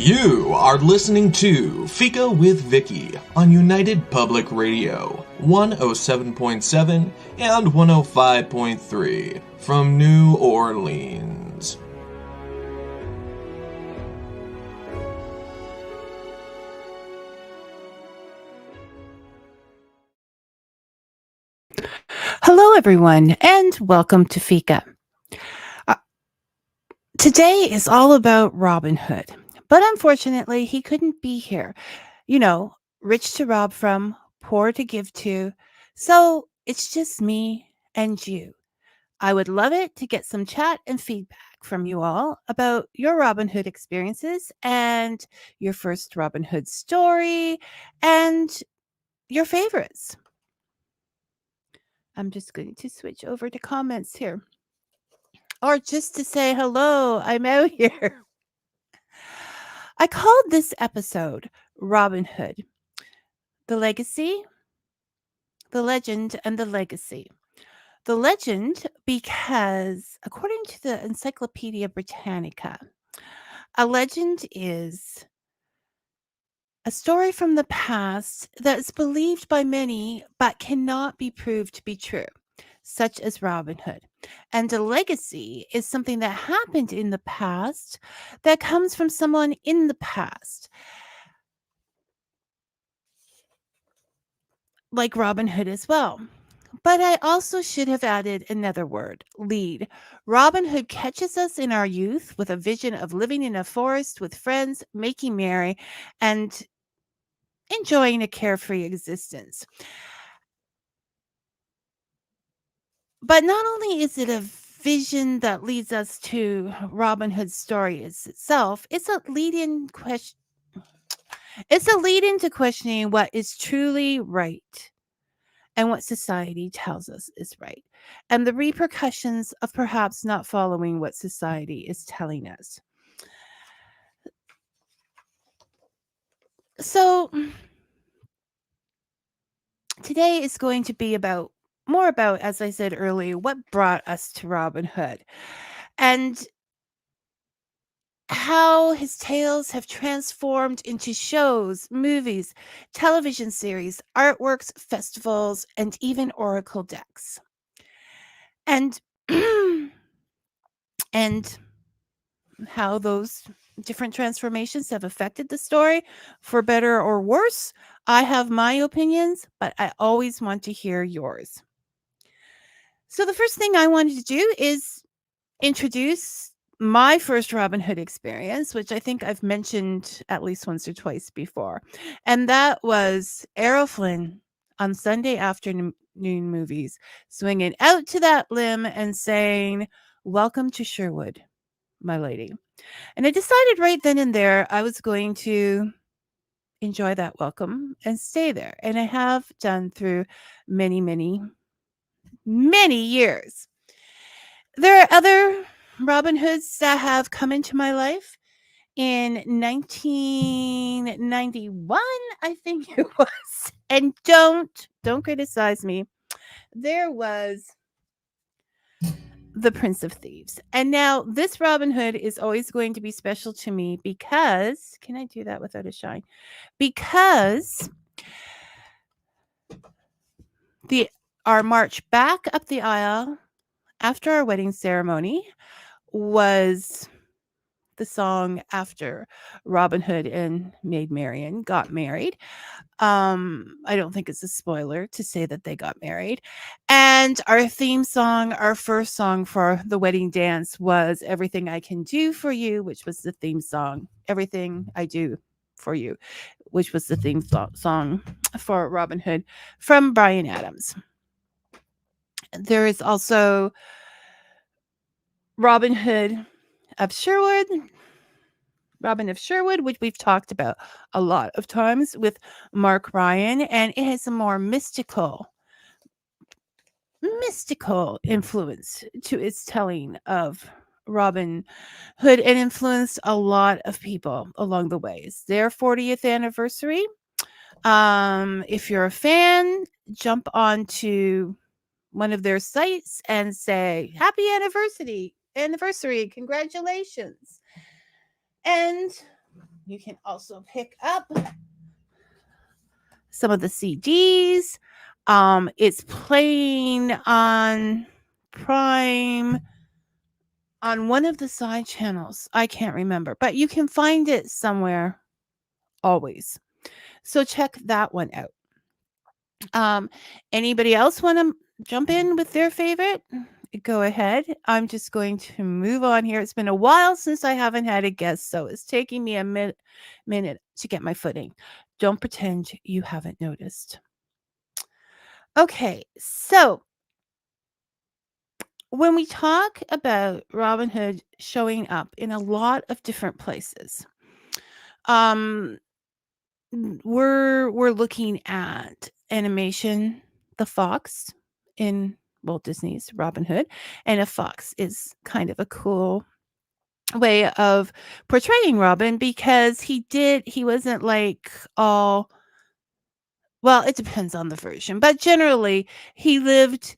You are listening to Fika with Vicky on United Public Radio, 107.7 and 105.3 from New Orleans. Hello, everyone, and welcome to Fika. Today is all about Robin Hood, but unfortunately, he couldn't be here. You know, rich to rob from, poor to give to. So it's just me and you. I would love it to get some chat and feedback from you all about your Robin Hood experiences and your first Robin Hood story and your favorites. I'm just going to switch over to comments here. Or just to say hello, I'm out here. I called this episode Robin Hood, the legacy, the legend, and the legacy. The legend because, according to the Encyclopedia Britannica, a legend is a story from the past that is believed by many but cannot be proved to be true, such as Robin Hood. And a legacy is something that happened in the past that comes from someone in the past, like Robin Hood as well. But I also should have added another word, lead. Robin Hood catches us in our youth with a vision of living in a forest with friends, making merry, and enjoying a carefree existence. But not only is it a vision that leads us to Robin Hood's story itself, it's a lead-in question. It's a lead into questioning what is truly right and what society tells us is right, and the repercussions of perhaps not following what society is telling us. So today is going to be more about, as I said earlier, what brought us to Robin Hood and how his tales have transformed into shows, movies, television series, artworks, festivals, and even oracle decks. And and how those different transformations have affected the story for better or worse. I have my opinions, but I always want to hear yours. So the first thing I wanted to do is introduce my first Robin Hood experience, which I think I've mentioned at least once or twice before. And that was Errol Flynn on Sunday afternoon movies, swinging out to that limb and saying, "Welcome to Sherwood, my lady." And I decided right then and there I was going to enjoy that welcome and stay there. And I have done through many, many, many years. There are other Robin Hoods that have come into my life. In 1991, I think it was. And don't criticize me. There was the Prince of Thieves. And now this Robin Hood is always going to be special to me because, can I do that without a shine? Because our march back up the aisle after our wedding ceremony was the song after Robin Hood and Maid Marian got married. I don't think it's a spoiler to say that they got married. And our theme song, our first song for the wedding dance was Everything I Can Do For You, which was the theme song. Everything I Do For You, which was the theme song for Robin Hood from Bryan Adams. There is also Robin Hood of Sherwood, which we've talked about a lot of times with Mark Ryan, and it has a more mystical influence to its telling of Robin Hood and influenced a lot of people along the way. It's their 40th anniversary. If you're a fan, jump onto one of their sites and say, "Happy anniversary, congratulations." And You can also pick up some of the CDs. It's playing on Prime on one of the side channels. I can't remember, but you can find it somewhere always. So check that one out. Um, Anybody else want to jump in with their favorite? Go ahead. I'm just going to move on here. It's been a while since I haven't had a guest, so it's taking me a minute to get my footing. Don't pretend you haven't noticed. Okay, so when we talk about Robin Hood showing up in a lot of different places, um, we're looking at animation, the fox in Walt Disney's Robin Hood, and a fox is kind of a cool way of portraying Robin because he wasn't like all well, it depends on the version, but generally he lived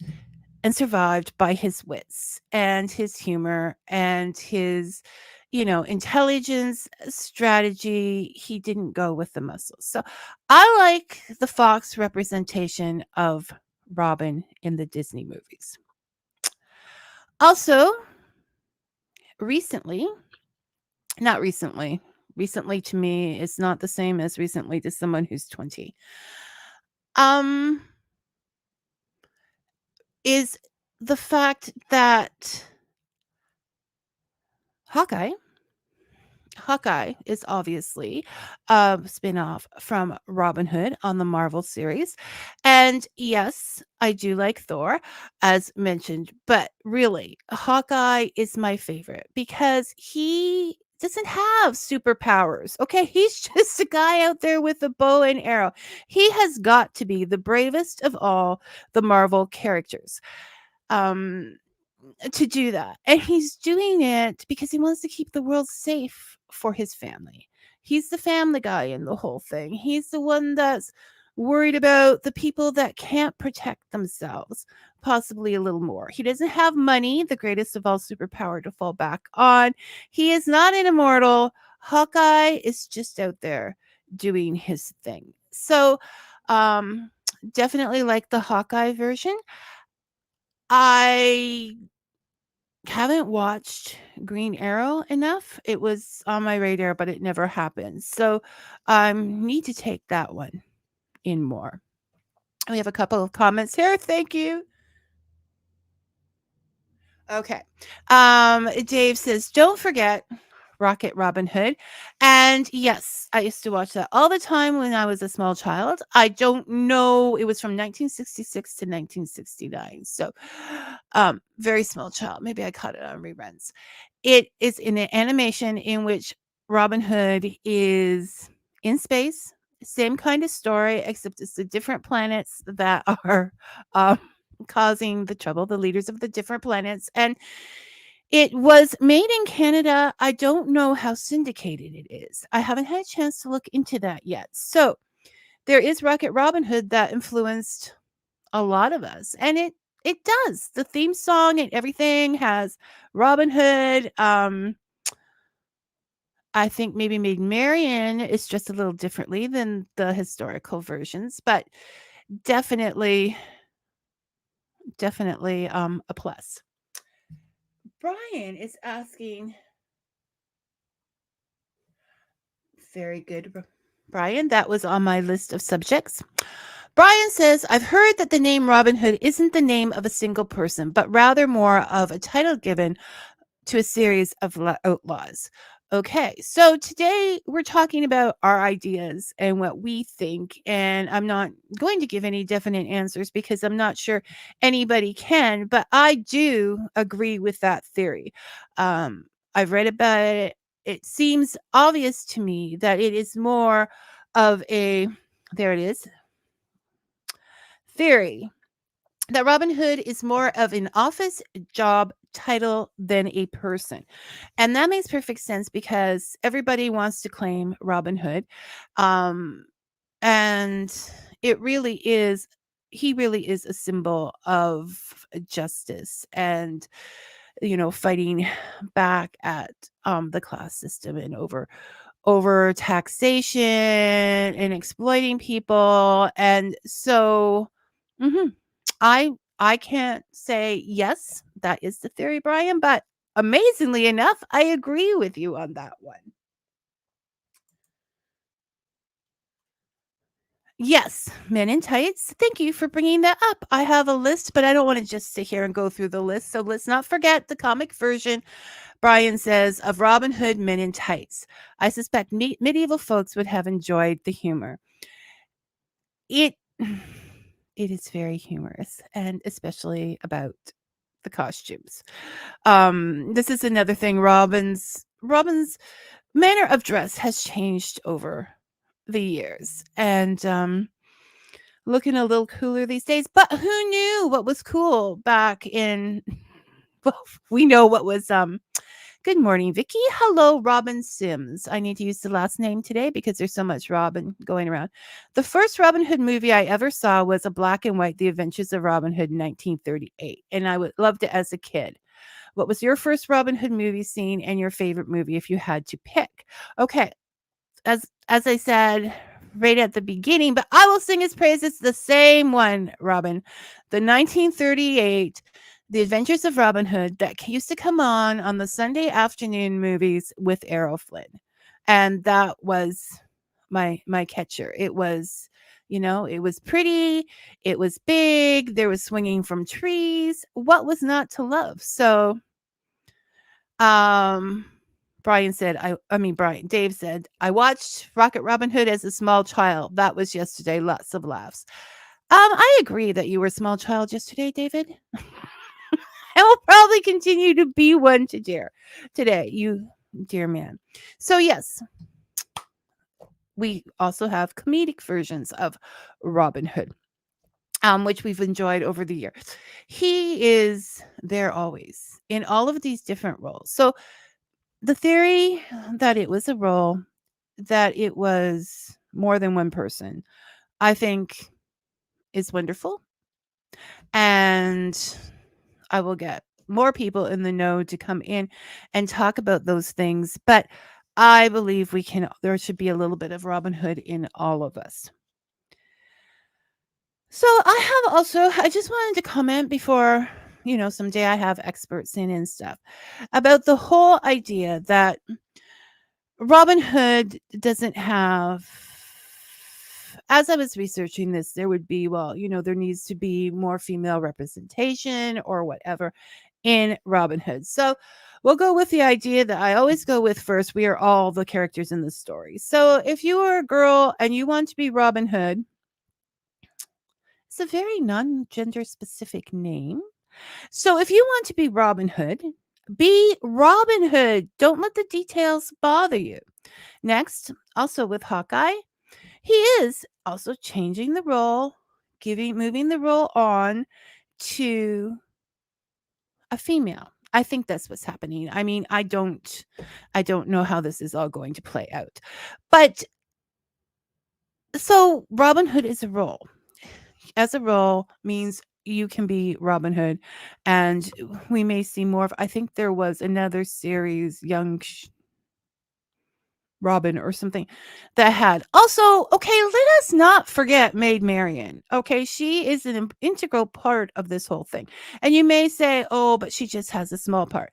and survived by his wits and his humor and his intelligence, strategy. He didn't go with the muscles. So I like the fox representation of Robin in the Disney movies. Also, recently, not recently, recently to me is not the same as recently to someone who's 20. Um is the fact that Hawkeye Hawkeye is obviously a spin-off from Robin Hood on the Marvel series. And yes, I do like Thor, as mentioned, but really, Hawkeye is my favorite because he doesn't have superpowers. Okay, he's just a guy out there with a bow and arrow. He has got to be the bravest of all the Marvel characters. Um to do that. And he's doing it because he wants to keep the world safe for his family. He's the family guy in the whole thing. He's the one that's worried about the people that can't protect themselves, possibly a little more. He doesn't have money, the greatest of all superpower, to fall back on. He is not an immortal. Hawkeye is just out there doing his thing. So, um, definitely like the Hawkeye version. I haven't watched Green Arrow enough. It was on my radar, but it never happened. So, need to take that one in more. We have a couple of comments here. Thank you. Okay. Dave says, don't forget Rocket Robin Hood. And yes, I used to watch that all the time when I was a small child. I don't know. It was from 1966 to 1969. So, very small child. Maybe I caught it on reruns. It is in an animation in which Robin Hood is in space. Same kind of story, except it's the different planets that are um, causing the trouble, the leaders of the different planets. And it was made in Canada. I don't know how syndicated it is. I haven't had a chance to look into that yet. So there is Rocket Robin Hood that influenced a lot of us. And it does. The theme song and everything has Robin Hood. I think maybe Maid Marian is just a little differently than the historical versions, but definitely, definitely a plus. Brian is asking, very good, Brian. That was on my list of subjects. Brian says, I've heard that the name Robin Hood isn't the name of a single person, but rather more of a title given to a series of outlaws. Okay, so today we're talking about our ideas and what we think, and I'm not going to give any definite answers because I'm not sure anybody can, but I do agree with that theory. I've read about it. It seems obvious to me that it is more of a, there it is, theory that Robin Hood is more of an office job title than a person. And that makes perfect sense because everybody wants to claim Robin Hood. Um, and it really is, he really is a symbol of justice and, fighting back at the class system and over over taxation and exploiting people. And so mhm, I can't say yes, that is the theory, Brian, but amazingly enough, I agree with you on that one. Yes, Men in Tights. Thank you for bringing that up. I have a list, but I don't want to just sit here and go through the list. So let's not forget the comic version, Brian says, of Robin Hood Men in Tights. I suspect medieval folks would have enjoyed the humor. It it is very humorous, and especially about the costumes. This is another thing. Robin's manner of dress has changed over the years, and looking a little cooler these days. But who knew what was cool back in? Well, we know what was. Good morning, Vicky. Hello, Robin Sims. I need to use the last name today because there's so much Robin going around. The first Robin Hood movie I ever saw was a black and white The Adventures of Robin Hood in 1938, and I loved it as a kid. What was your first Robin Hood movie scene and your favorite movie if you had to pick? Okay, as I said right at the beginning, but I will sing his praises. The same one, Robin, the 1938 The Adventures of Robin Hood that used to come on the Sunday afternoon movies with Errol Flynn, and that was my catcher. It was, it was pretty, it was big, there was swinging from trees. What was not to love? So um, Brian said, Dave said, I watched Rocket Robin Hood as a small child. That was yesterday. Lots of laughs. I agree that you were a small child yesterday, David. And will probably continue to be one today, you dear man. So yes, we also have comedic versions of Robin Hood, which we've enjoyed over the years. He is there always in all of these different roles. So the theory that it was a role, that it was more than one person, I think is wonderful. And I will get more people in the know to come in and talk about those things. But I believe there should be a little bit of Robin Hood in all of us. So I just wanted to comment before, someday I have experts in and stuff about the whole idea that Robin Hood doesn't have, as I was researching this, there would be, there needs to be more female representation or whatever in Robin Hood. So we'll go with the idea that I always go with first. We are all the characters in the story. So if you are a girl and you want to be Robin Hood, it's a very non-gender specific name. So if you want to be Robin Hood, be Robin Hood. Don't let the details bother you. Next, also with Hawkeye, he is also changing the role, moving the role on to a female. I think that's what's happening. I mean, I don't know how this is all going to play out. But so Robin Hood is a role. As a role means you can be Robin Hood, and we may see more of. I think there was another series, Young Robin or something, that had also, okay, let us not forget Maid Marian. Okay, she is an integral part of this whole thing. And you may say, oh, but she just has a small part.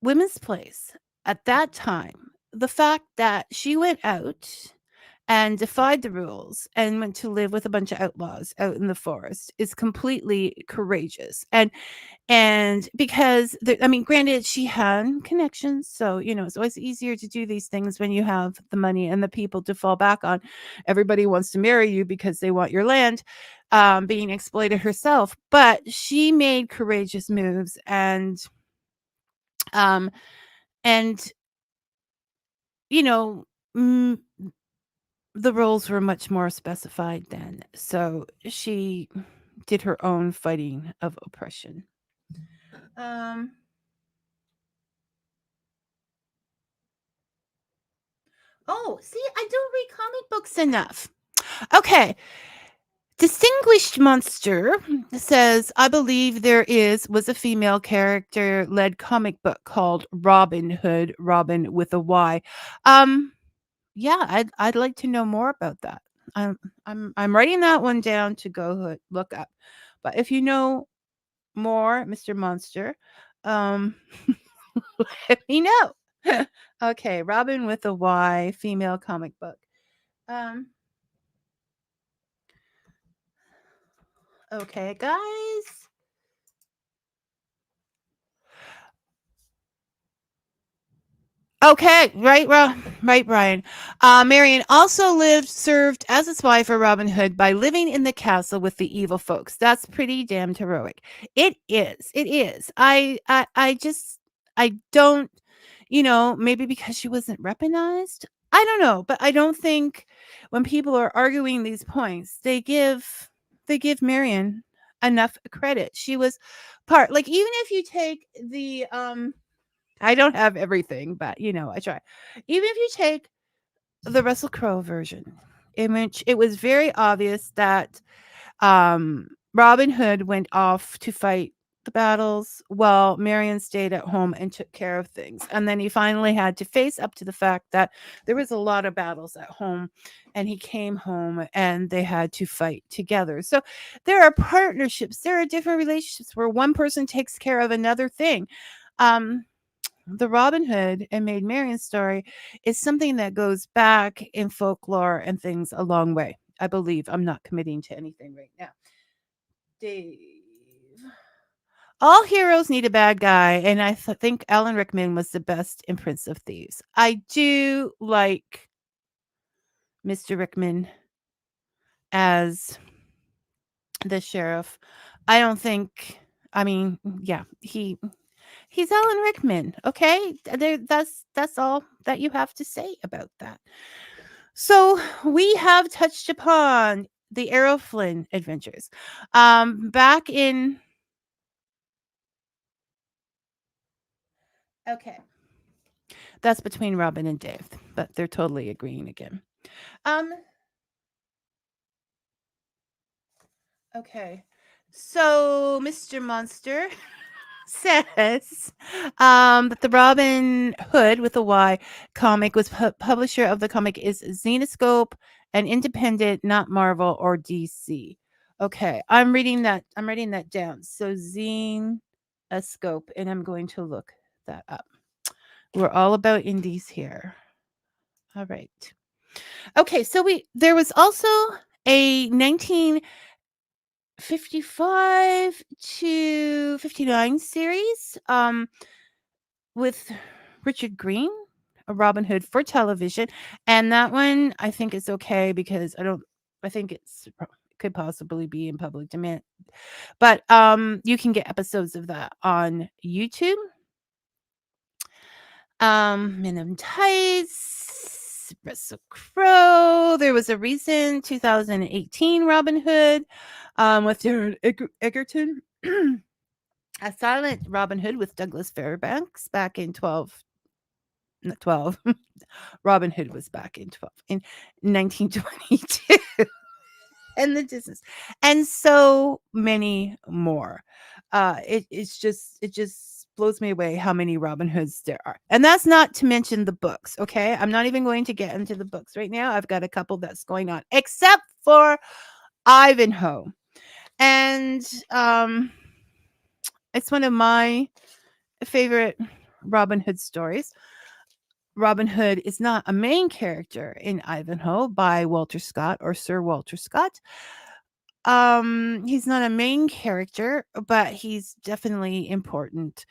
Women's Place at that time, the fact that she went out and defied the rules and went to live with a bunch of outlaws out in the forest is completely courageous. And because granted, she had connections, so it's always easier to do these things when you have the money and the people to fall back on. Everybody wants to marry you because they want your land, being exploited herself, but she made courageous moves. Um and you know mm, the roles were much more specified then, so she did her own fighting of oppression. um Oh, see, I don't read comic books enough. Okay, Distinguished Monster says, I believe there was a female character-led comic book called Robin Hood, Robin with a Y. Um, yeah, I'd like to know more about that. I'm writing that one down to go look up. But if you know more, Mr. Monster, um, let me know. Okay, Robin with a Y, female comic book. Um, okay, guys. Okay, right, Brian. Marion also served as a spy for Robin Hood by living in the castle with the evil folks. That's pretty damned heroic. It is. It is. I just, I don't, maybe because she wasn't recognized. I don't know, but I don't think when people are arguing these points, they give Marion enough credit. She was like, even if you take the I don't have everything, but I try. Even if you take the Russell Crowe version, in which it was very obvious that Robin Hood went off to fight the battles while Marion stayed at home and took care of things. And then he finally had to face up to the fact that there was a lot of battles at home and he came home and they had to fight together. So there are partnerships, there are different relationships where one person takes care of another thing. Um, the Robin Hood and Maid Marian story is something that goes back in folklore and things a long way. I believe. I'm not committing to anything right now. Dave. All heroes need a bad guy, and I think Alan Rickman was the best in Prince of Thieves. I do like Mr. Rickman as the sheriff. I don't think. I mean, yeah, he's Alan Rickman. Okay, that's all that you have to say about that. So we have touched upon the Errol Flynn adventures. Back in okay, that's between Robin and Dave, but they're totally agreeing again. Um, okay, so Mr. Monster says that the Robin Hood with a Y comic was publisher of the comic is Zenescope, an independent, not Marvel or DC. Okay, I'm reading that. I'm writing that down. So Zenescope, and I'm going to look that up. We're all about indies here. All right. Okay, so there was also a 1955 to 59 series with Richard Green, a Robin Hood for television, and that one I think is okay because I think it could possibly be in public domain, but you can get episodes of that on YouTube. Men in Tights, Russell Crowe. There was a recent 2018 Robin Hood with Darren Egerton. A silent Robin Hood with Douglas Fairbanks back in 12. Robin Hood was back in 1922. And the distance, and so many more. It just blows me away how many Robin Hoods there are, and that's not to mention the books. Okay, I'm not even going to get into the books right now. I've got a couple that's going on, except for Ivanhoe, and it's one of my favorite Robin Hood stories. Robin Hood is not a main character in Ivanhoe by Walter Scott or Sir Walter Scott. He's not a main character, but he's definitely important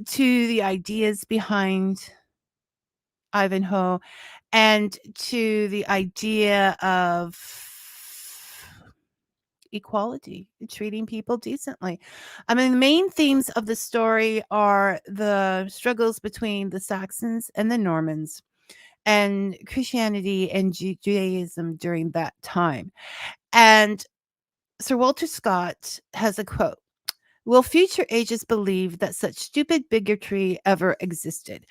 to the ideas behind Ivanhoe and to the idea of equality, treating people decently. I mean, the main themes of the story are the struggles between the Saxons and the Normans and Christianity and Judaism during that time. And Sir Walter Scott has a quote: "Will future ages believe that such stupid bigotry ever existed?"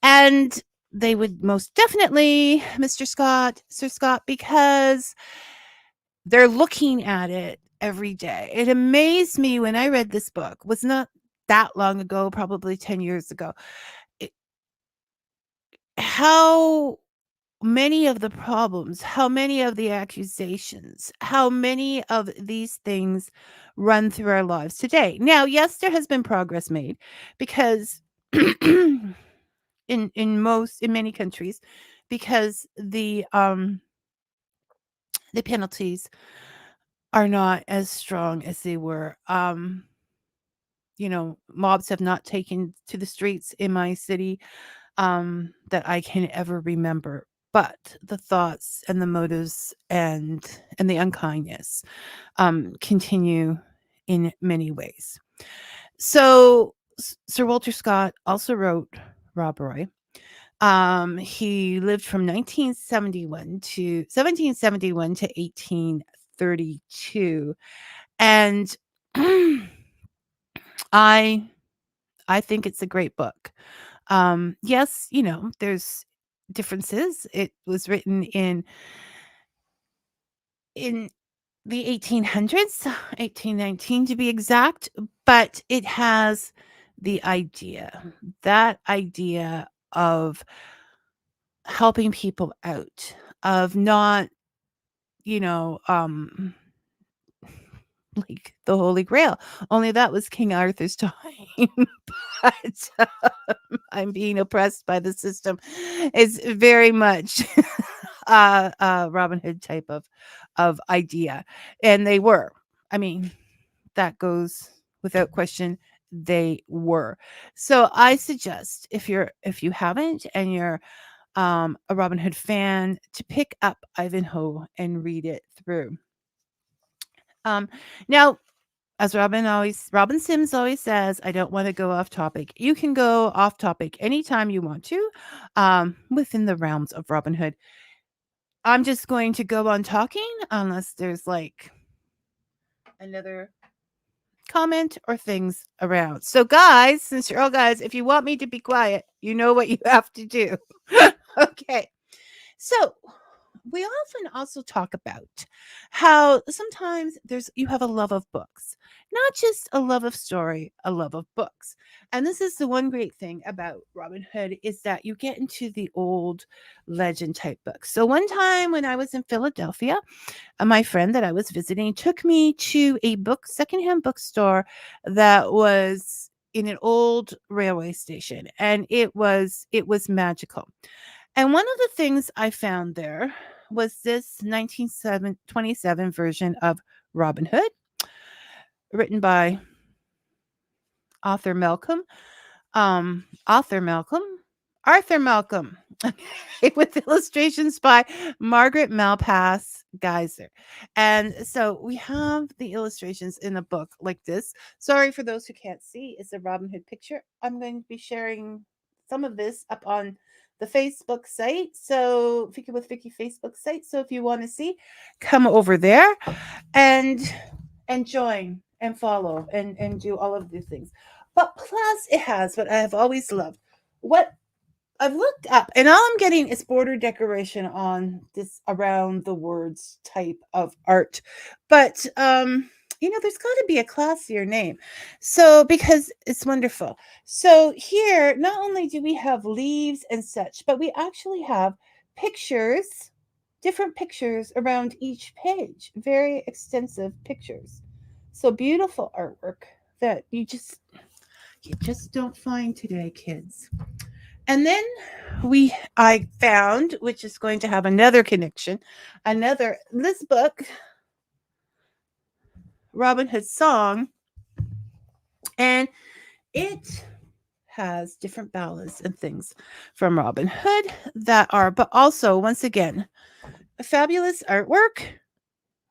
And they would most definitely, Mr. Scott, Sir Scott, because they're looking at it every day. It amazed me when I read this book. Was not that long ago, probably 10 years ago. It, how many of the problems, how many of the accusations, how many of these things run through our lives today. Now, yes, there has been progress made because in many countries, because the penalties are not as strong as they were. Mobs have not taken to the streets in my city that I can ever remember. But the thoughts and the motives and the unkindness continue in many ways. So Sir Walter Scott also wrote Rob Roy. He lived from 1771 to 1832, and I I think it's a great book. Yes, there's differences. It was written in the 1800s, 1819 to be exact, but it has the idea, that idea of helping people out, of not, you know, um like the Holy Grail. Only that was King Arthur's time. But I'm being oppressed by the system. It's very much Robin Hood type of idea. And they were. I mean, that goes without question. They were. So I suggest if you haven't and you're a Robin Hood fan, to pick up Ivanhoe and read it through. Now, as Robin Sims always says, I don't want to go off topic. You can go off topic anytime you want to, within the realms of Robin Hood. I'm just going to go on talking unless there's like another comment or things around. So, guys, since you're all guys, if you want me to be quiet, you know what you have to do. Okay. So, we often also talk about how sometimes you have a love of books, not just a love of story, a love of books. And this is the one great thing about Robin Hood, is that you get into the old legend type books. So one time when I was in Philadelphia, my friend that I was visiting took me to a secondhand bookstore that was in an old railway station, and it was magical. And one of the things I found there was this 1927 version of Robin Hood, written by author Malcolm. Author Malcolm, Arthur Malcolm, with illustrations by Margaret Malpass Geyser. And so we have the illustrations in the book like this. Sorry for those who can't see, it's a Robin Hood picture. I'm going to be sharing some of this up on the Facebook site. So Fika with Vicky Facebook site. So if you want to see, come over there and join and follow and do all of these things. But plus, it has what I have always loved. What I've looked up, and all I'm getting is border decoration on this around the words type of art. But there's got to be a classier name. So because it's wonderful. So here, not only do we have leaves and such, but we actually have pictures, different pictures around each page. Very extensive pictures. So beautiful artwork that you just don't find today, kids. And then I found, which is going to have another connection, this book, Robin Hood Song, and it has different ballads and things from Robin Hood that are, but also, once again, a fabulous artwork.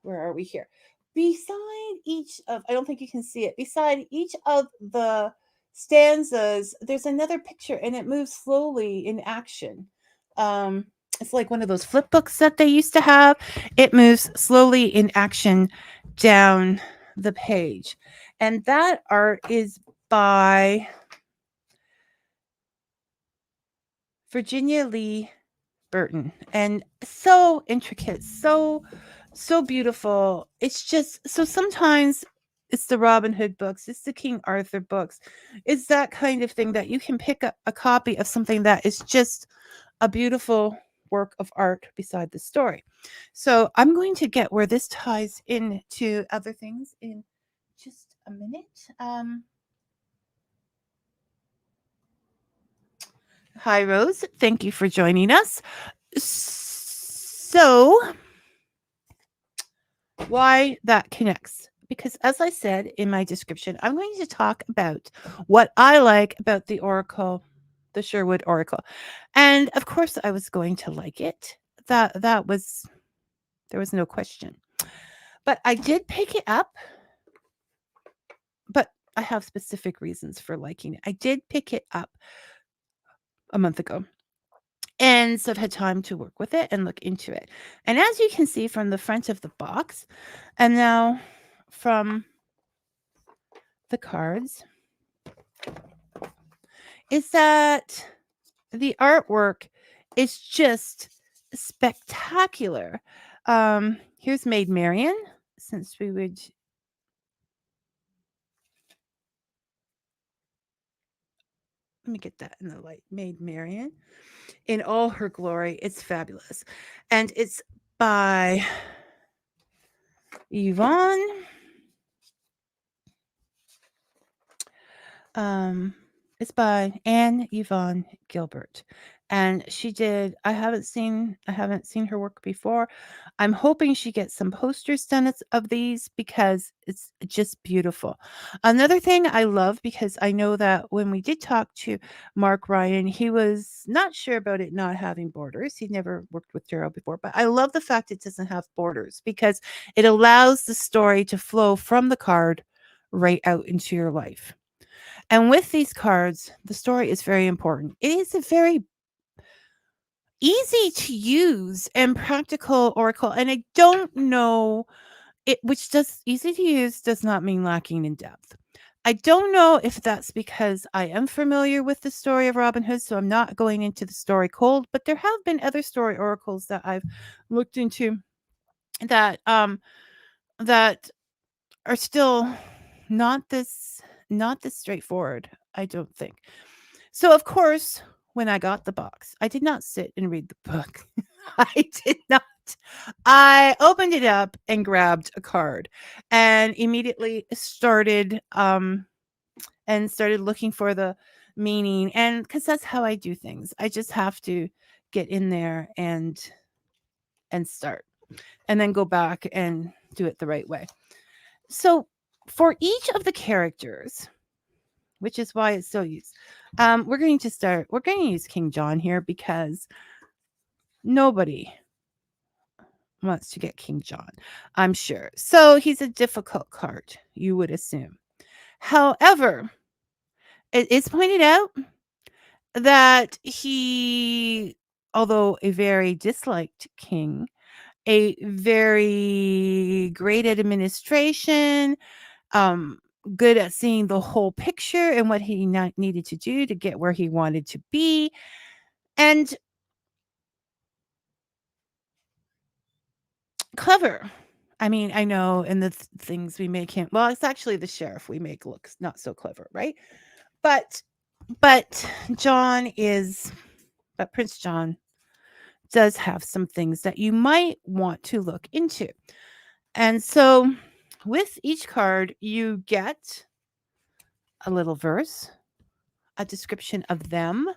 Where are we here? Beside each of, I don't think you can see it, beside each of the stanzas, there's another picture and it moves slowly in action. Um, it's like one of those flip books that they used to have. It moves slowly in action down the page. And that art is by Virginia Lee Burton. And so intricate, so So beautiful. It's just so sometimes it's the Robin Hood books, it's the King Arthur books. It's that kind of thing that you can pick up a copy of something that is just a beautiful work of art beside the story. So I'm going to get where this ties into other things in just a minute. Hi, Rose. Thank you for joining us. So, why that connects? Because, as I said in my description, I'm going to talk about what I like about the Oracle, the Sherwood Oracle. And of course, I was going to like it. That was, there was no question. But I did pick it up, but I have specific reasons for liking it. I did pick it up a month ago. And so I've had time to work with it and look into it. And as you can see from the front of the box, and now from the cards, is that the artwork is just spectacular. Here's Maid Marian, since we would. Let me get that in the light. Maid Marian in all her glory. It's fabulous. And it's by Yvonne. It's by Anne Yvonne Gilbert. And she did I haven't seen her work before. I'm hoping she gets some posters done of these because it's just beautiful. Another thing I love, because I know that when we did talk to Mark Ryan, he was not sure about it not having borders. He'd never worked with tarot before, but I love the fact it doesn't have borders because it allows the story to flow from the card right out into your life. And with these cards, the story is very important. It is a very easy to use and practical oracle. And I don't know it, which does easy to use does not mean lacking in depth. I don't know if that's because I am familiar with the story of Robin Hood, so I'm not going into the story cold, but there have been other story oracles that I've looked into that that are still not this straightforward, I don't think. So, of course, when I got the box, I did not sit and read the book. I did not. I opened it up and grabbed a card and immediately started looking for the meaning, and cuz that's how I do things. I just have to get in there and start and then go back and do it the right way. So, for each of the characters, which is why it's so used. We're going to use King John here because nobody wants to get King John, I'm sure. So he's a difficult card, you would assume. However, it is pointed out that he, although a very disliked king, a very great at administration, um, good at seeing the whole picture and what he needed to do to get where he wanted to be. And clever. I mean, I know in the things we make him, well, it's actually the sheriff we make looks not so clever, right? But but John is but Prince John does have some things that you might want to look into. And so with each card, you get a little verse, a description of them,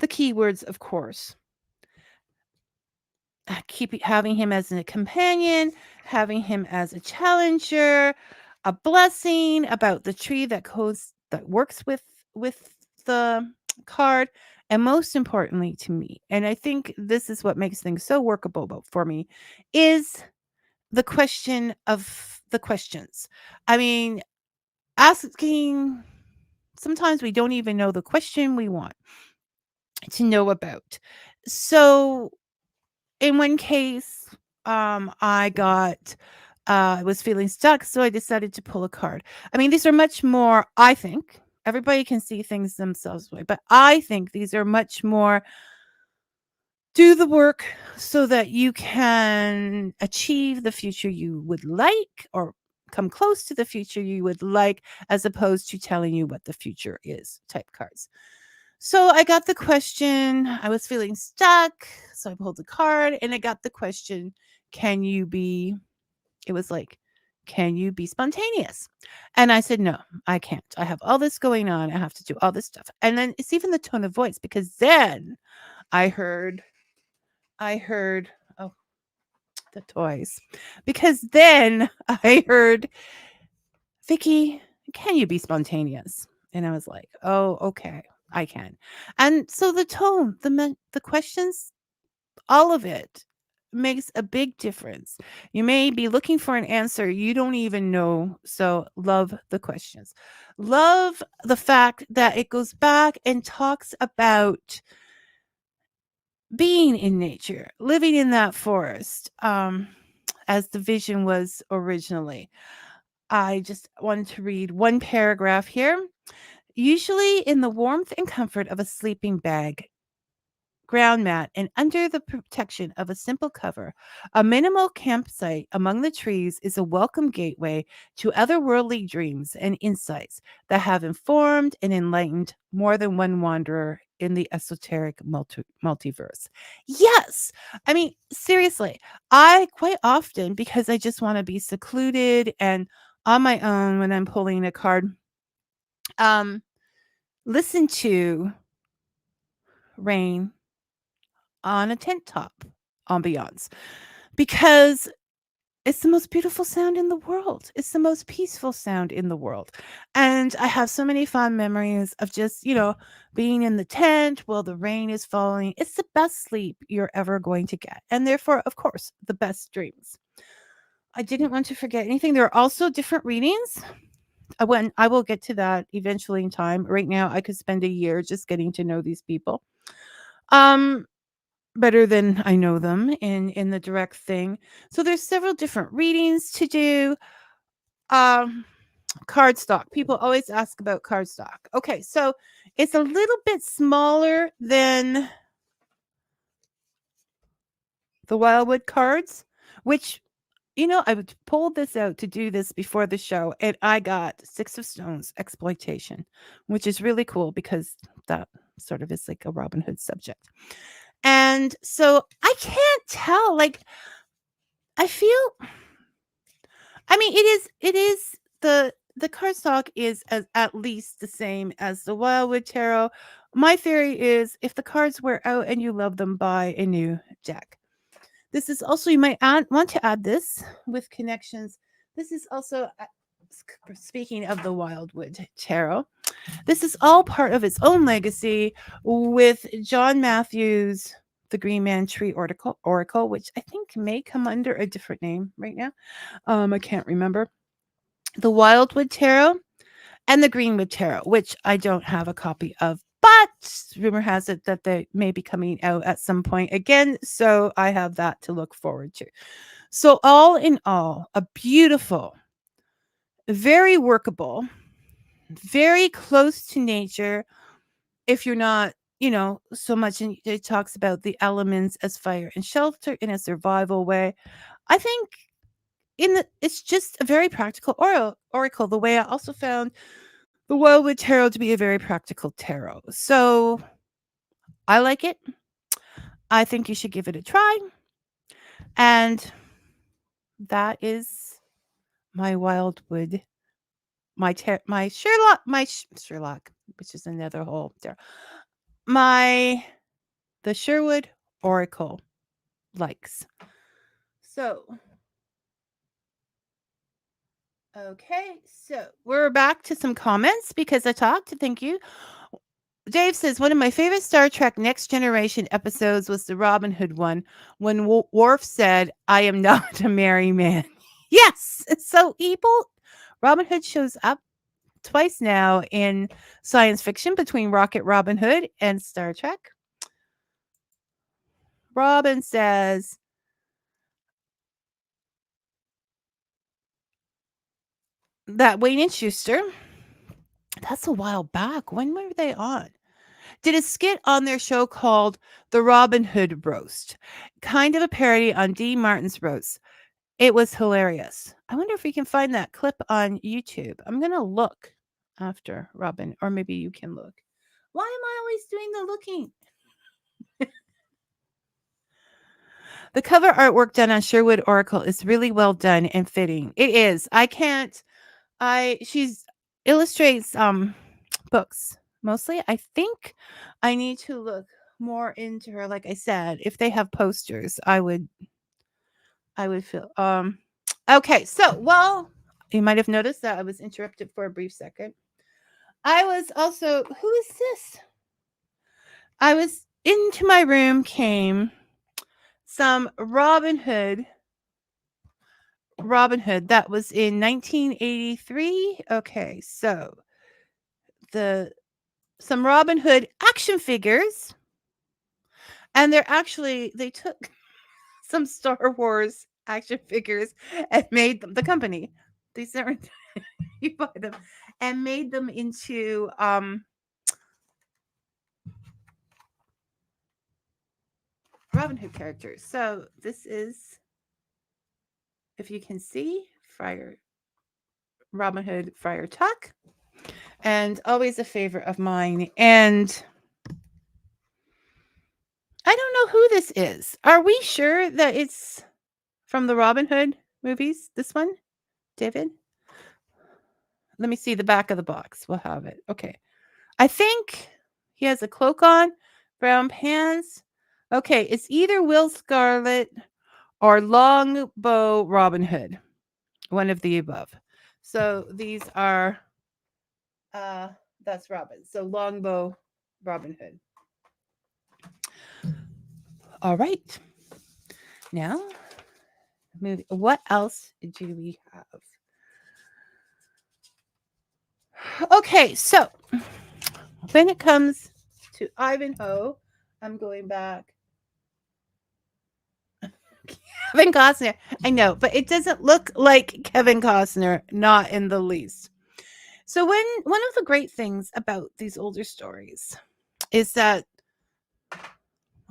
the keywords, of course. Keep having him as a companion, having him as a challenger, a blessing about the tree that works with the card, and most importantly to me, and I think this is what makes things so workable for me, is the question of the questions. I mean, asking sometimes we don't even know the question we want to know about. So in one case, I was feeling stuck, so I decided to pull a card. I mean, these are much more, I think, everybody can see things themselves way, but I think these are much more do the work so that you can achieve the future you would like, or come close to the future you would like, as opposed to telling you what the future is type cards. So I got the question, I was feeling stuck, so I pulled the card and I got the question, can you be, it was like, can you be spontaneous? And I said, no, I can't. I have all this going on. I have to do all this stuff. And then it's even the tone of voice, because then I heard, I heard, oh, the toys. Because then I heard, Vicky, can you be spontaneous? And I was like, oh, okay, I can. And so the tone, the questions, all of it makes a big difference. You may be looking for an answer you don't even know. So love the questions. Love the fact that it goes back and talks about being in nature, living in that forest, as the vision was originally. I just wanted to read one paragraph here. Usually in the warmth and comfort of a sleeping bag, ground mat, and under the protection of a simple cover, a minimal campsite among the trees is a welcome gateway to otherworldly dreams and insights that have informed and enlightened more than one wanderer in the esoteric multiverse. Yes. I mean, seriously, I quite often, because I just want to be secluded and on my own when I'm pulling a card, um, listen to rain on a tent top ambiance, because it's the most beautiful sound in the world. It's the most peaceful sound in the world. And I have so many fond memories of just, being in the tent while the rain is falling. It's the best sleep you're ever going to get. And therefore, of course, the best dreams. I didn't want to forget anything. There are also different readings. I will get to that eventually in time. Right now, I could spend a year just getting to know these people. Um, Better than I know them in the direct thing. So there's several different readings to do. Um, Cardstock. People always ask about cardstock. Okay, so it's a little bit smaller than the Wildwood cards, which, I would pull this out to do this before the show, and I got Six of Stones exploitation, which is really cool because that sort of is like a Robin Hood subject. And so I can't tell, like, I feel, I mean, it is the cardstock is at least the same as the Wildwood Tarot. My theory is, if the cards wear out and you love them, buy a new deck. This is also, you might want to add this with connections. This is also, speaking of the Wildwood Tarot, this is all part of its own legacy with John Matthews, the Green Man Tree Oracle, which I think may come under a different name right now. I can't remember. The Wildwood Tarot and the Greenwood Tarot, which I don't have a copy of, but rumor has it that they may be coming out at some point again. So I have that to look forward to. So, all in all, a beautiful, very workable, very close to nature. If you're not, so much it talks about the elements as fire and shelter in a survival way. I think it's just a very practical oracle, the way I also found the Wildwood Tarot to be a very practical tarot. So I like it. I think you should give it a try. And that is my Wildwood, my Sherlock, which is another whole tarot. My the Sherwood Oracle likes. So okay, so we're back to some comments because I talked. Thank you. Dave says one of my favorite Star Trek Next Generation episodes was the Robin Hood one when Worf said, "I am not a merry man." Yes. So Robin Hood shows up twice now in science fiction between Rocket Robin Hood and Star Trek. Robin says that Wayne and Schuster, that's a while back. When were they on? did a skit on their show called The Robin Hood Roast, kind of a parody on Dean Martin's roast. It was hilarious. I wonder if we can find that clip on YouTube. I'm going to look after Robin, or maybe you can look. Why am I always doing the looking? The cover artwork done on Sherwood Oracle is really well done and fitting. It is. She's illustrates books mostly. I think I need to look more into her. Like I said, if they have posters, I would feel okay. So, well, you might have noticed that I was interrupted for a brief second. I was also, who is this? I was into my room came some Robin Hood that was in 1983. Okay, so some Robin Hood action figures, and they took some Star Wars action figures and made them, the company, these aren't you buy them, and made them into Robin Hood characters. So this is, if you can see, Robin Hood Friar Tuck, and always a favorite of mine. And I don't know who this is. Are we sure that it's from the Robin Hood movies? This one, David? Let me see the back of the box. We'll have it. Okay. I think he has a cloak on, brown pants. Okay, it's either Will Scarlet or Longbow Robin Hood. One of the above. So these are that's Robin. So Longbow Robin Hood. All right. Now, what else do we have? Okay, so when it comes to Ivanhoe, I'm going back. Kevin Costner. I know, but it doesn't look like Kevin Costner, not in the least. So one of the great things about these older stories is that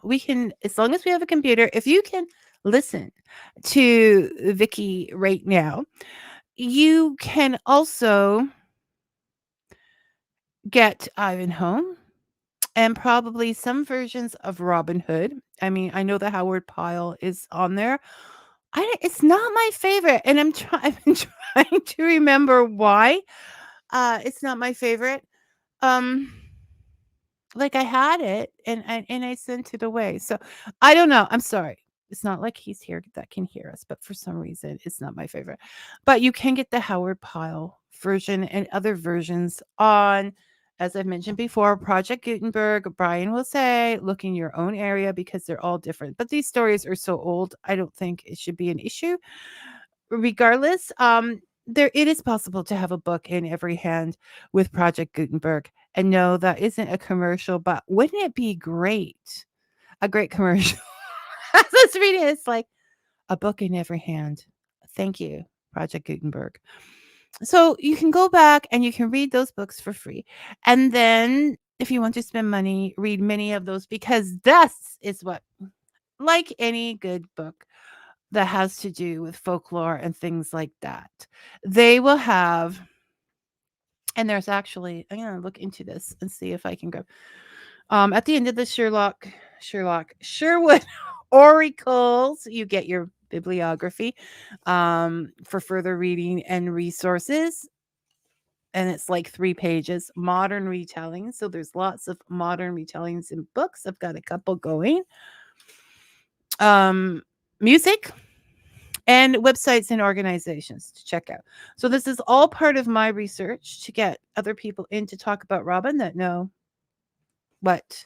we can, as long as we have a computer, if you can listen to Vicky right now, you can also get Ivanhoe and probably some versions of Robin Hood. I mean, I know the Howard Pyle is on there. It's not my favorite, and I've been trying to remember why. It's not my favorite. Um, like I had it and I sent it away. So I don't know. I'm sorry. It's not like he's here that can hear us, but for some reason it's not my favorite. But you can get the Howard Pyle version and other versions on, as I've mentioned before, Project Gutenberg. Brian will say, look in your own area because they're all different. But these stories are so old, I don't think it should be an issue. Regardless, it is possible to have a book in every hand with Project Gutenberg. And no, that isn't a commercial, but wouldn't it be great? A great commercial. As I was reading it, it's like a book in every hand. Thank you, Project Gutenberg. So you can go back and you can read those books for free. And then if you want to spend money, read many of those, because this is what, like any good book that has to do with folklore and things like that, they will have. And there's actually, I'm going to look into this and see if I can go. At the end of the Sherwood Oracles, you get your bibliography for further reading and resources. And it's like 3 pages, modern retellings. So there's lots of modern retellings in books. I've got a couple going. Music and websites and organizations to check out. So this is all part of my research to get other people in to talk about Robin that know what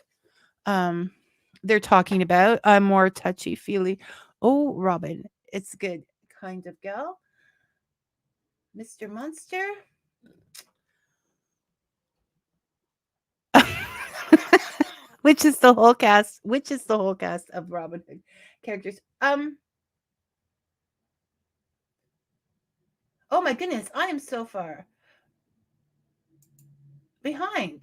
they're talking about. I'm more touchy feely. Oh, Robin, it's good kind of gal. Mr. Monster. Which is the whole cast of Robin Hood characters. Oh my goodness, I am so far behind.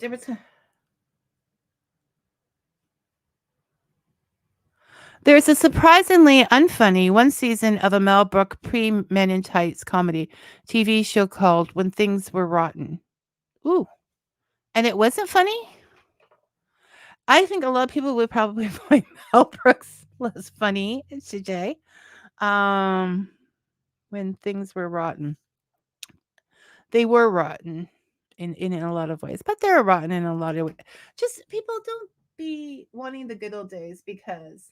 There's a surprisingly unfunny one season of a Mel Brooks pre-Men in Tights comedy TV show called When Things Were Rotten. Ooh. And it wasn't funny? I think a lot of people would probably find Mel Brooks less funny today. Um, when things were rotten. They were rotten in a lot of ways, but they're rotten in a lot of ways. Just people don't be wanting the good old days because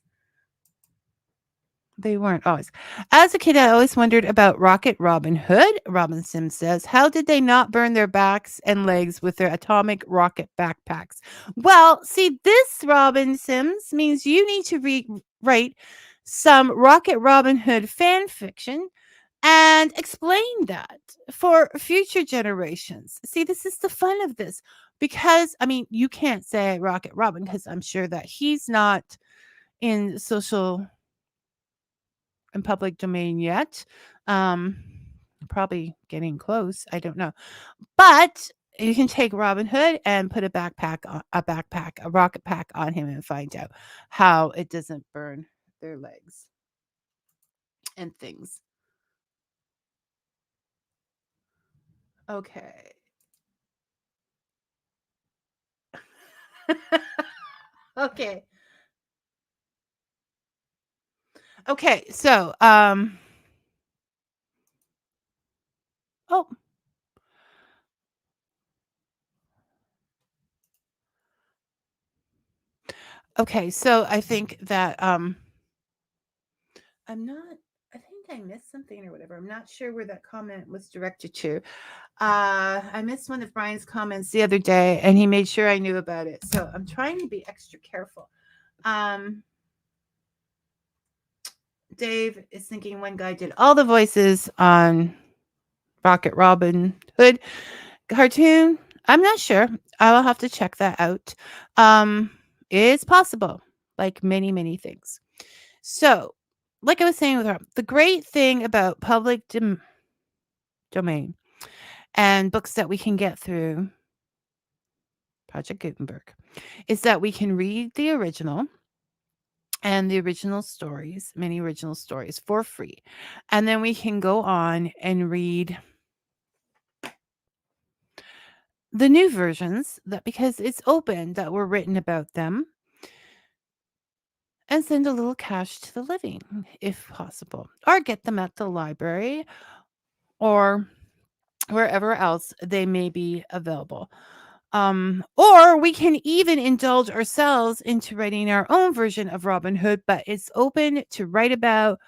they weren't always. As a kid, I always wondered about Rocket Robin Hood. Robin Sims says, how did they not burn their backs and legs with their atomic rocket backpacks? Well, see, this Robin Sims means you need to write some Rocket Robin Hood fan fiction and explain that for future generations. See, this is the fun of this because, I mean, you can't say Rocket Robin because I'm sure that he's not in social and public domain yet. Um, Probably getting close. I don't know, but you can take Robin Hood and put a rocket pack on him and find out how it doesn't burn their legs and things. Okay. Okay. Okay. So, oh, okay. So I think that, I'm not, I think I missed something or whatever. I'm not sure where that comment was directed to. I missed one of Brian's comments the other day and he made sure I knew about it. So I'm trying to be extra careful. Um, Dave is thinking one guy did all the voices on Rocket Robin Hood cartoon. I'm not sure. I will have to check that out. Um, it's possible, like many, many things. So, like I was saying with her, the great thing about public domain and books that we can get through Project Gutenberg is that we can read the original and the original stories, many original stories for free. And then we can go on and read the new versions that because it's open that were written about them and send a little cash to the living if possible or get them at the library or wherever else they may be available. Or we can even indulge ourselves into writing our own version of Robin Hood, but it's open to write about,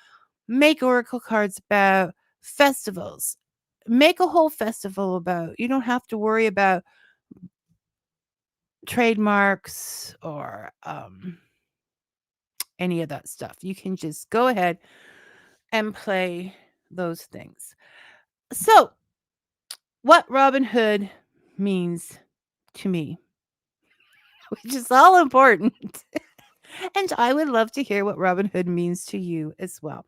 make oracle cards about, festivals. Make a whole festival about. You don't have to worry about trademarks or any of that stuff. You can just go ahead and play those things. So, what Robin Hood means to me, which is all important. And I would love to hear what Robin Hood means to you as well.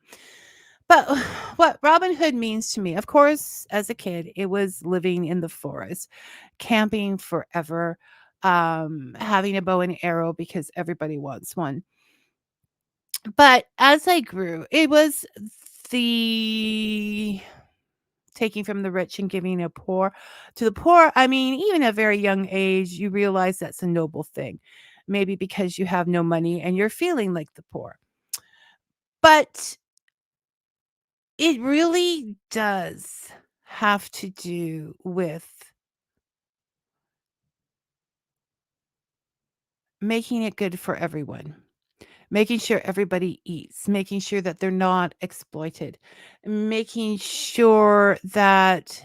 But what Robin Hood means to me, of course, as a kid, it was living in the forest, camping forever, having a bow and arrow because everybody wants one. But as I grew, it was the taking from the rich and giving a poor to the poor. I mean, even at a very young age, you realize that's a noble thing. Maybe because you have no money and you're feeling like the poor. But it really does have to do with making it good for everyone, making sure everybody eats, making sure that they're not exploited, making sure that,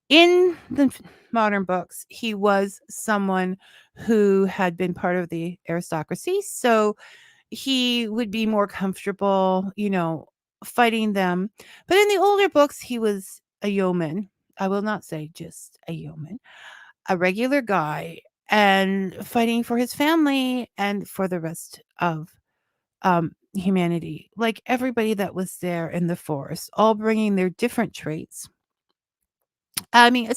in the modern books, he was someone who had been part of the aristocracy. So he would be more comfortable, fighting them. But in the older books, he was a yeoman. I will not say just a yeoman, a regular guy, and fighting for his family and for the rest of humanity. Like everybody that was there in the forest, all bringing their different traits. I mean,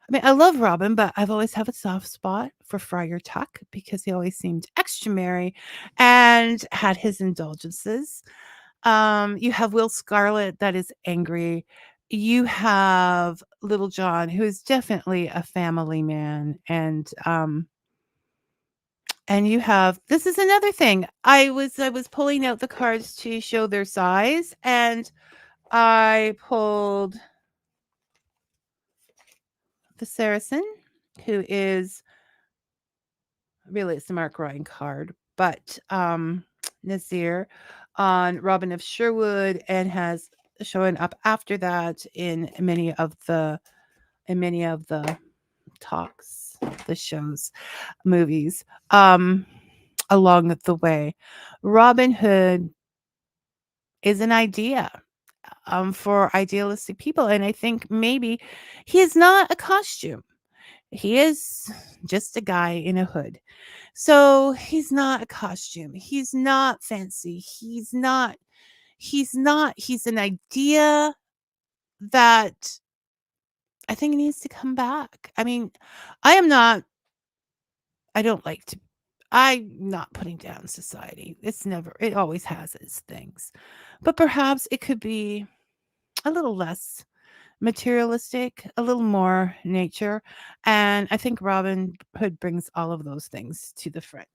I mean, I love Robin, but I've always have a soft spot for Friar Tuck because he always seemed extra merry and had his indulgences. You have Will Scarlet that is angry. You have Little John, who is definitely a family man, and you have this is another thing. I was pulling out the cards to show their size, and I pulled the Saracen, who is really it's the Mark Ryan card, but Nazir on Robin of Sherwood and has shown up after that in many of the talks, the shows, movies, along the way. Robin Hood is an idea for idealistic people, and I think maybe he is not a costume. He is just a guy in a hood. So he's not a costume. He's not fancy. He's an idea that I think needs to come back. I mean, I am not I don't like to I'm not putting down society. It always has its things. But perhaps it could be a little less materialistic, a little more nature. And I think Robin Hood brings all of those things to the front.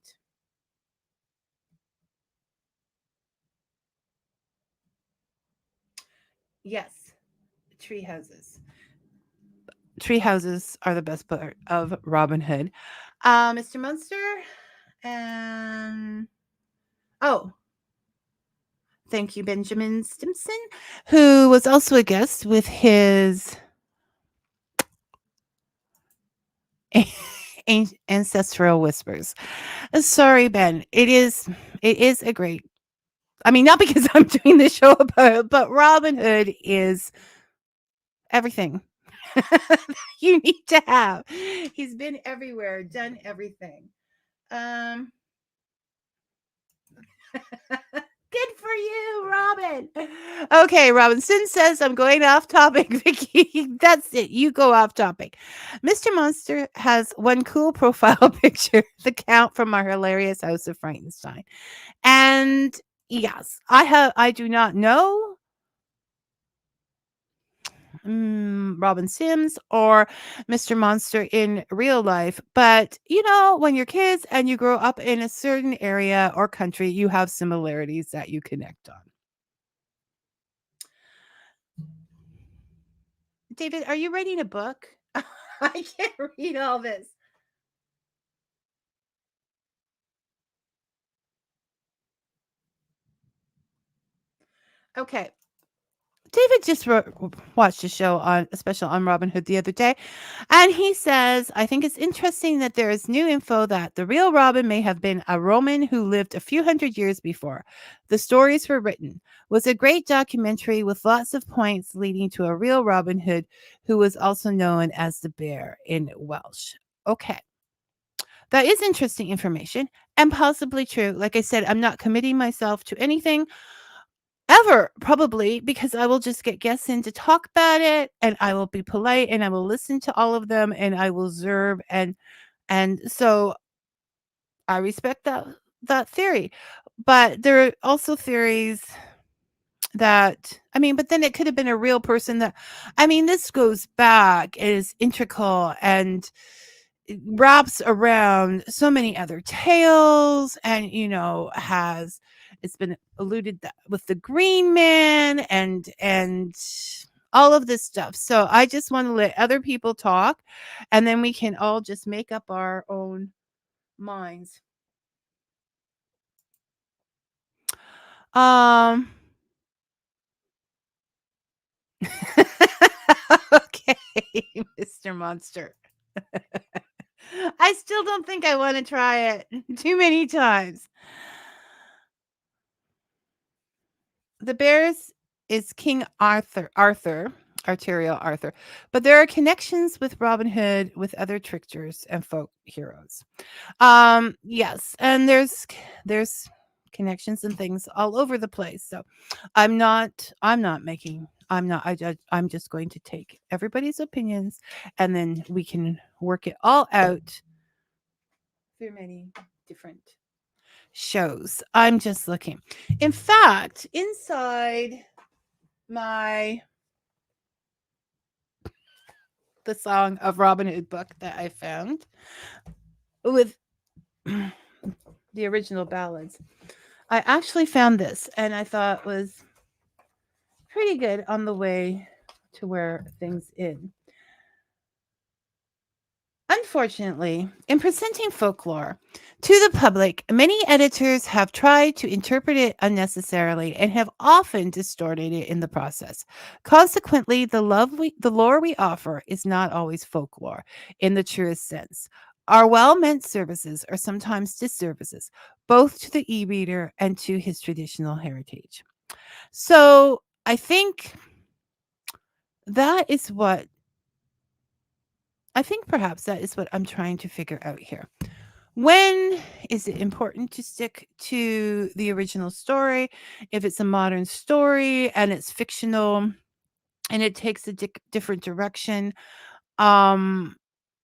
Yes, tree houses. Tree houses are the best part of Robin Hood. Mr. Munster and oh, thank you, Benjamin Stimson, who was also a guest with his ancestral whispers. Sorry, Ben. It is a great. I mean, not because I'm doing the show about it, but Robin Hood is everything you need to have. He's been everywhere, done everything. Um, Good for you, Robin. Okay, Robinson says I'm going off topic, Vicky. That's it. You go off topic. Mr. Monster has one cool profile picture, the Count from our hilarious House of Frankenstein. And yes, I do not know Robin Sims or Mr. Monster in real life. But, when you're kids and you grow up in a certain area or country, you have similarities that you connect on. David, are you writing a book? I can't read all this. Okay. David just watched a show on a special on Robin Hood the other day, and he says, I think it's interesting that there is new info that the real Robin may have been a Roman who lived a few hundred years before. The stories were written. Was a great documentary with lots of points leading to a real Robin Hood who was also known as the Bear in Welsh. Okay. That is interesting information and possibly true. Like I said, I'm not committing myself to anything ever, probably, because I will just get guests in to talk about it, and I will be polite, and I will listen to all of them, and I will observe, and so I respect that theory. But there are also theories that I mean, but then it could have been a real person that I mean, this goes back, it is integral and it wraps around so many other tales and has it's been alluded that with the green man and all of this stuff. So I just want to let other people talk and then we can all just make up our own minds. um okay, Mr. Monster. I still don't think I want to try it too many times. The Bears is King Arterial Arthur. But there are connections with Robin Hood, with other tricksters and folk heroes. Yes, and there's connections and things all over the place. So I'm not making I'm not. I'm just going to take everybody's opinions, and then we can work it all out through many different shows. I'm just looking. In fact, inside my the Song of Robin Hood book that I found with the original ballads, I actually found this, and I thought was pretty good on the way to where things in. Unfortunately, in presenting folklore to the public, many editors have tried to interpret it unnecessarily and have often distorted it in the process. Consequently, the lore we offer is not always folklore in the truest sense. Our well meant services are sometimes disservices, both to the e reader and to his traditional heritage. So I think that is what I think perhaps that is what I'm trying to figure out here. When is it important to stick to the original story? If it's a modern story and it's fictional and it takes a different direction, um,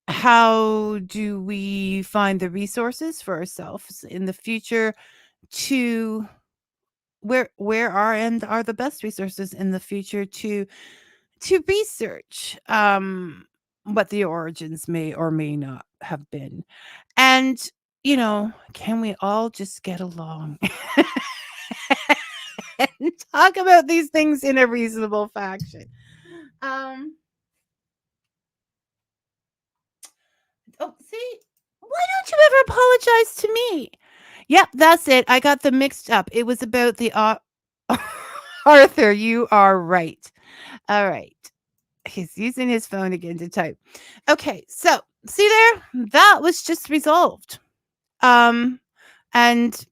how do we find the resources for ourselves in the future to where are the best resources in the future to research what the origins may or may not have been. And, can we all just get along and talk about these things in a reasonable fashion? Um, oh, see, why don't you ever apologize to me? Yep, that's it. I got them mixed up. It was about the Arthur. You are right. All right. He's using his phone again to type. Okay, so see there? That was just resolved. Um, and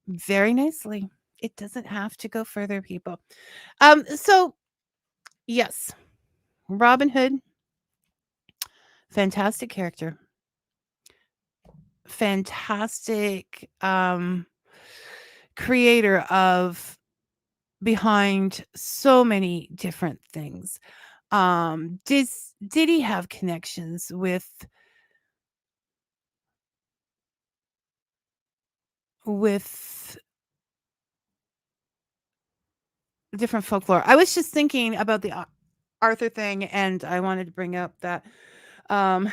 very nicely. It doesn't have to go further, people. So yes, Robin Hood, fantastic character, fantastic creator of behind so many different things. Did he have connections with different folklore? I was just thinking about the Arthur thing, and I wanted to bring up that um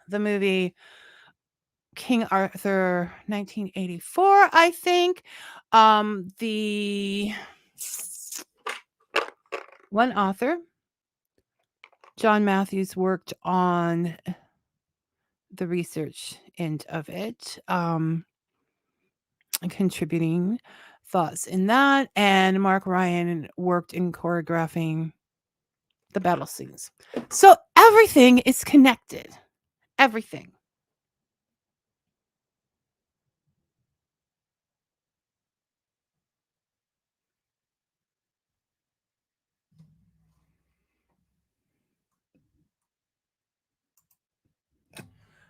the movie King Arthur 1984, I think. The one author, John Matthews, worked on the research end of it, contributing thoughts in that, and Mark Ryan worked in choreographing the battle scenes. So everything is connected. Everything.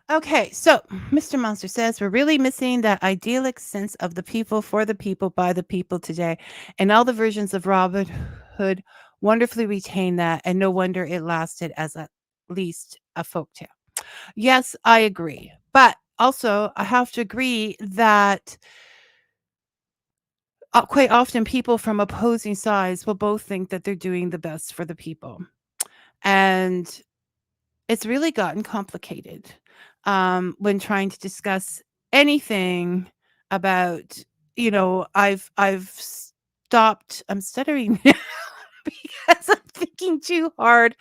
Okay, so Mr. Monster says we're really missing that idyllic sense of the people for the people by the people today. And all the versions of Robin Hood wonderfully retain that, and no wonder it lasted as at least a folktale. Yes, I agree. But also, I have to agree that quite often people from opposing sides will both think that they're doing the best for the people. And it's really gotten complicated when trying to discuss anything about, I've stopped. I'm stuttering now because I'm thinking too hard.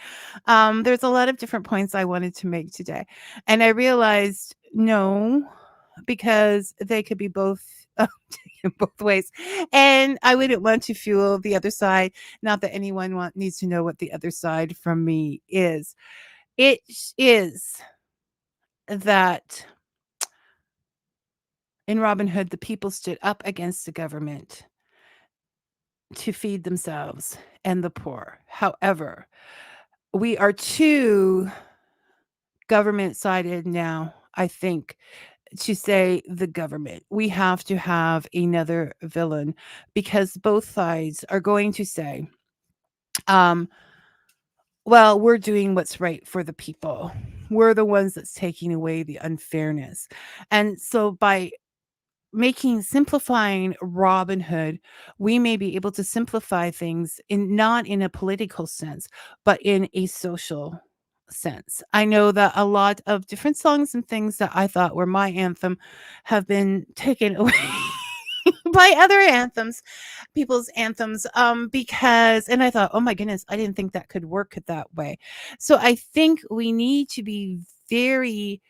There's a lot of different points I wanted to make today, and I realized no, because they could be both. Taken both ways, and I wouldn't want to fuel the other side. Not that anyone needs to know what the other side from me is. It is that in Robin Hood, the people stood up against the government to feed themselves and the poor. However, we are too government sided now, I think, to say the government. We have to have another villain because both sides are going to say Um, well, we're doing what's right for the people. We're the ones that's taking away the unfairness. And so by simplifying Robin Hood, we may be able to simplify things in not in a political sense, but in a social sense. I know that a lot of different songs and things that I thought were my anthem have been taken away by other anthems, people's anthems, because and I thought, "Oh my goodness, I didn't think that could work that way." So I think we need to be very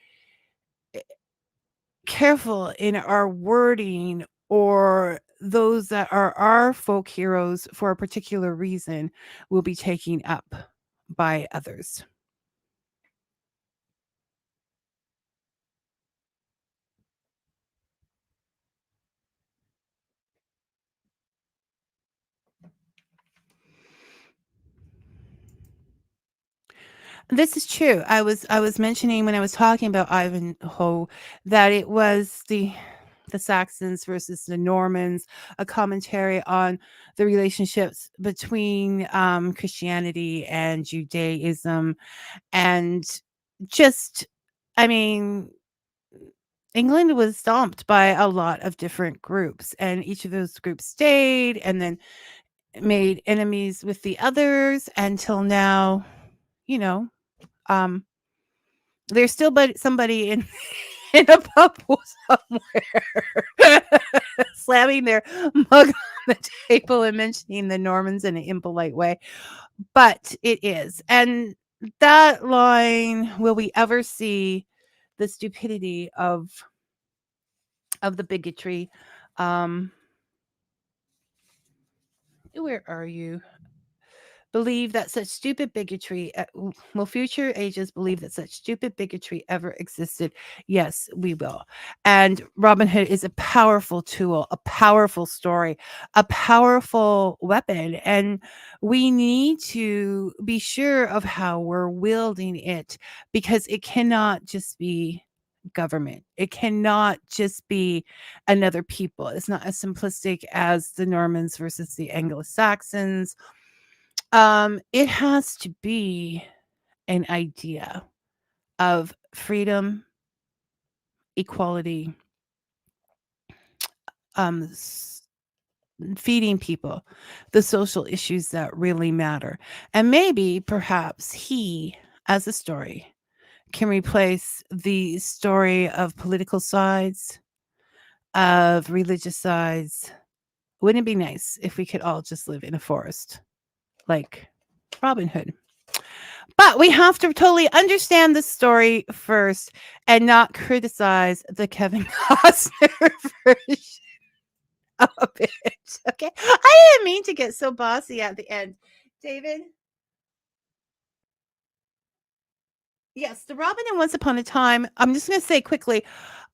careful in our wording, or those that are our folk heroes for a particular reason will be taken up by others. This is true. I was mentioning when I was talking about Ivanhoe that it was the Saxons versus the Normans, a commentary on the relationships between Christianity and Judaism, and just, I mean, England was stomped by a lot of different groups, and each of those groups stayed and then made enemies with the others until now, you know, um, there's still but somebody in in a pub somewhere slamming their mug on the table and mentioning the Normans in an impolite way, but it is. And that line, will we ever see the stupidity of the bigotry? Um, where are you? Believe that such stupid bigotry will future ages believe that such stupid bigotry ever existed? Yes, we will. And Robin Hood is a powerful tool, a powerful story, a powerful weapon, and we need to be sure of how we're wielding it, because it cannot just be government. It cannot just be another people. It's not as simplistic as the Normans versus the Anglo-Saxons. It has to be an idea of freedom, equality, s feeding people, the social issues that really matter. And maybe, perhaps, he, as a story, can replace the story of political sides, of religious sides. Wouldn't it be nice if we could all just live in a forest like Robin Hood? But we have to totally understand the story first and not criticize the Kevin Costner version of it. Okay. I didn't mean to get so bossy at the end. David? Yes, the Robin in Once Upon a Time. I'm just going to say quickly,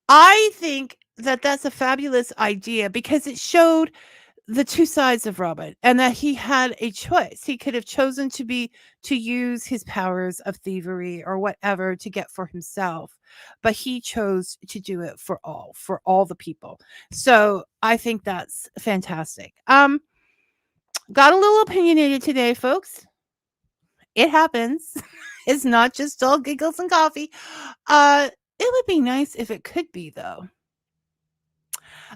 I think that that's a fabulous idea because it showed the two sides of Robin and that he had a choice. He could have chosen to use his powers of thievery or whatever to get for himself, but he chose to do it for all the people. So I think that's fantastic. Got a little opinionated today, folks. It happens. It's not just all giggles and coffee. It would be nice if it could be, though.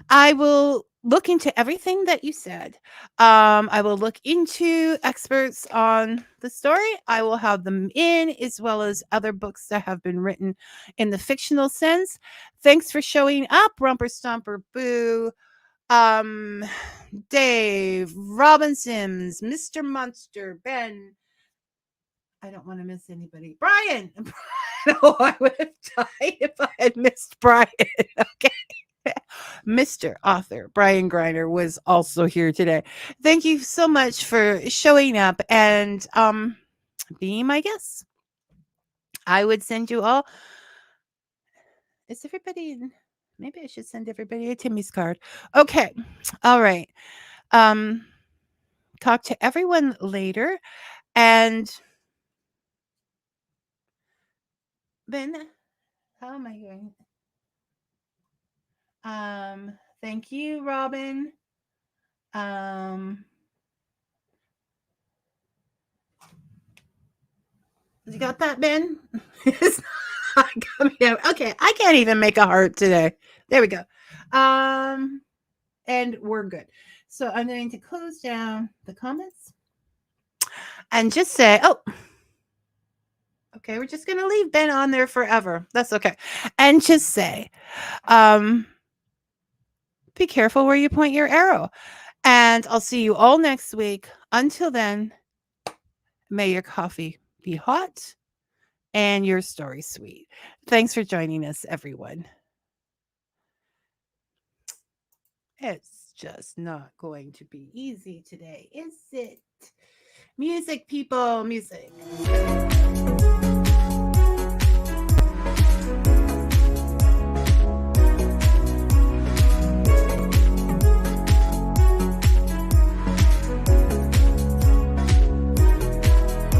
I will look into everything that you said. I will look into experts on the story. I will have them in, as well as other books that have been written in the fictional sense. Thanks for showing up, Rumper Stomper Boo. Um, Dave, Robin Sims, Mr. Monster, Ben. I don't want to miss anybody. Brian. No, I would have died if I had missed Brian. Okay. Mr. Author Brian Griner was also here today. Thank you so much for showing up and being my guest. I would send you all. Is everybody in? Maybe I should send everybody a Timmy's card. Okay. All right. Um talk to everyone later. And Ben, how am I hearing? Thank you, Robin. Um You got that, Ben? It's not coming out. Okay, I can't even make a heart today. There we go. And we're good. So I'm going to close down the comments and just say, oh, okay, we're just going to leave Ben on there forever. That's okay. And just say, be careful where you point your arrow. And I'll see you all next week. Until then, may your coffee be hot and your story sweet. Thanks for joining us, everyone. It's just not going to be easy today, is it? Music, people, music.